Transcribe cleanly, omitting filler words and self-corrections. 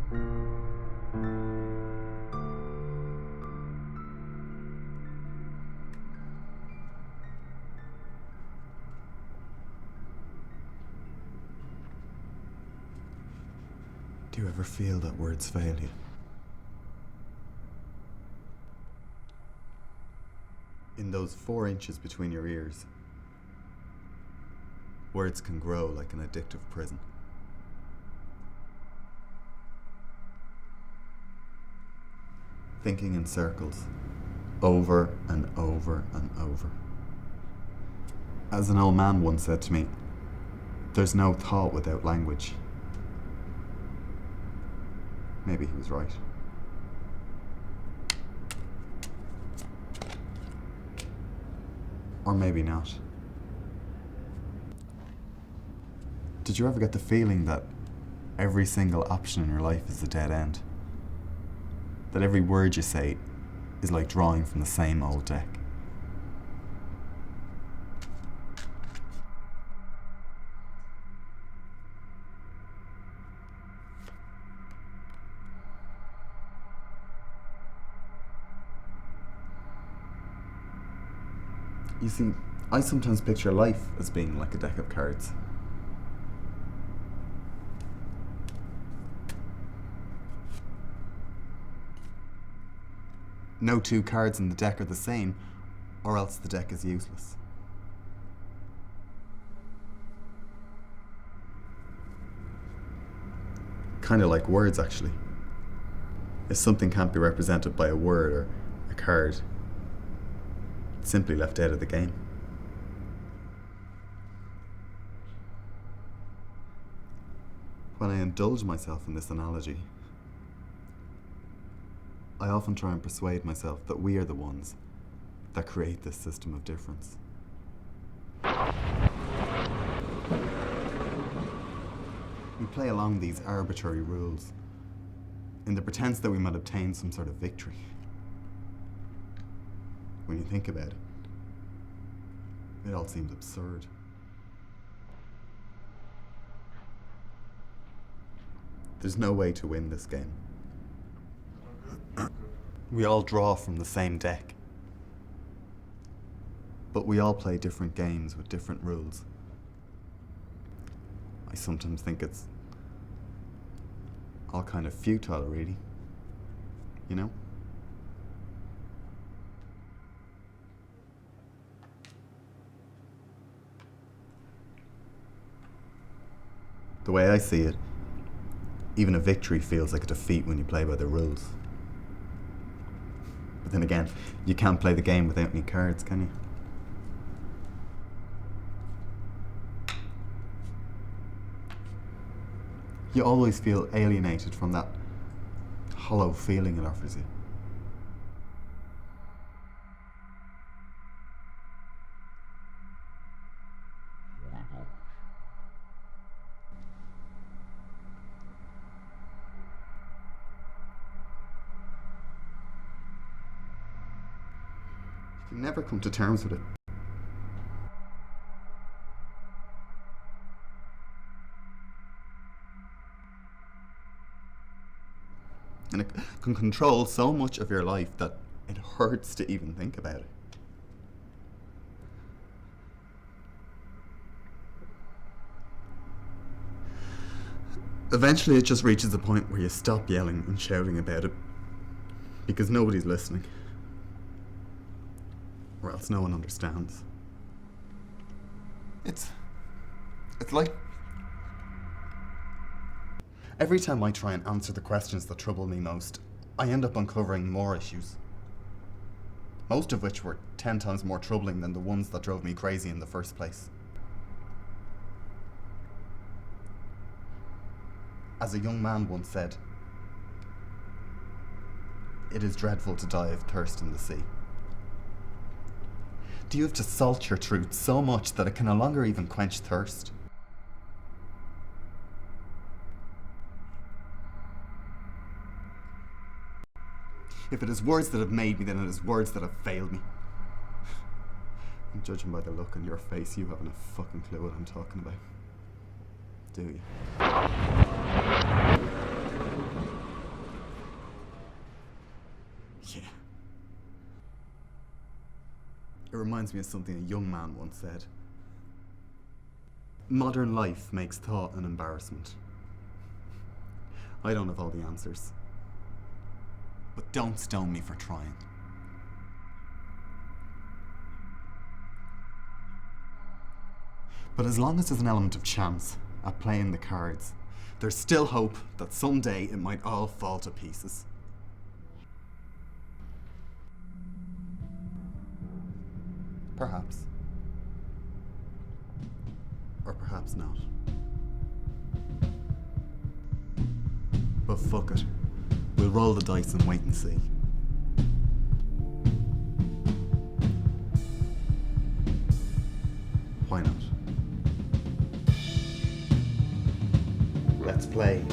Do you ever feel that words fail you? In those 4 inches between your ears, words can grow like an addictive prison. Thinking in circles, over and over and over. As an old man once said to me, there's no thought without language. Maybe he was right. Or maybe not. Did you ever get the feeling that every single option in your life is a dead end? That every word you say is like drawing from the same old deck? You see, I sometimes picture life as being like a deck of cards. No 2 cards in the deck are the same, or else the deck is useless. Kind of like words, actually. If something can't be represented by a word or a card, it's simply left out of the game. When I indulge myself in this analogy, I often try and persuade myself that we are the ones that create this system of difference. We play along these arbitrary rules in the pretense that we might obtain some sort of victory. When you think about it, it all seems absurd. There's no way to win this game. We all draw from the same deck, but we all play different games with different rules. I sometimes think it's all kind of futile, really. You know? The way I see it, even a victory feels like a defeat when you play by the rules. But then again, you can't play the game without any cards, can you? You always feel alienated from that hollow feeling it offers you. You never come to terms with it. And it can control so much of your life that it hurts to even think about it. Eventually it just reaches a point where you stop yelling and shouting about it because nobody's listening. Or else no one understands. It's like every time I try and answer the questions that trouble me most, I end up uncovering more issues. Most of which were 10 times more troubling than the ones that drove me crazy in the first place. As a young man once said, "It is dreadful to die of thirst in the sea." Do you have to salt your truth so much that it can no longer even quench thirst? If it is words that have made me, then it is words that have failed me. And judging by the look on your face, you haven't a fucking clue what I'm talking about. Do you? It reminds me of something a young man once said. Modern life makes thought an embarrassment. I don't have all the answers. But don't stone me for trying. But as long as there's an element of chance at playing the cards, there's still hope that someday it might all fall to pieces. Perhaps. Or perhaps not. But fuck it. We'll roll the dice and wait and see. Why not? Let's play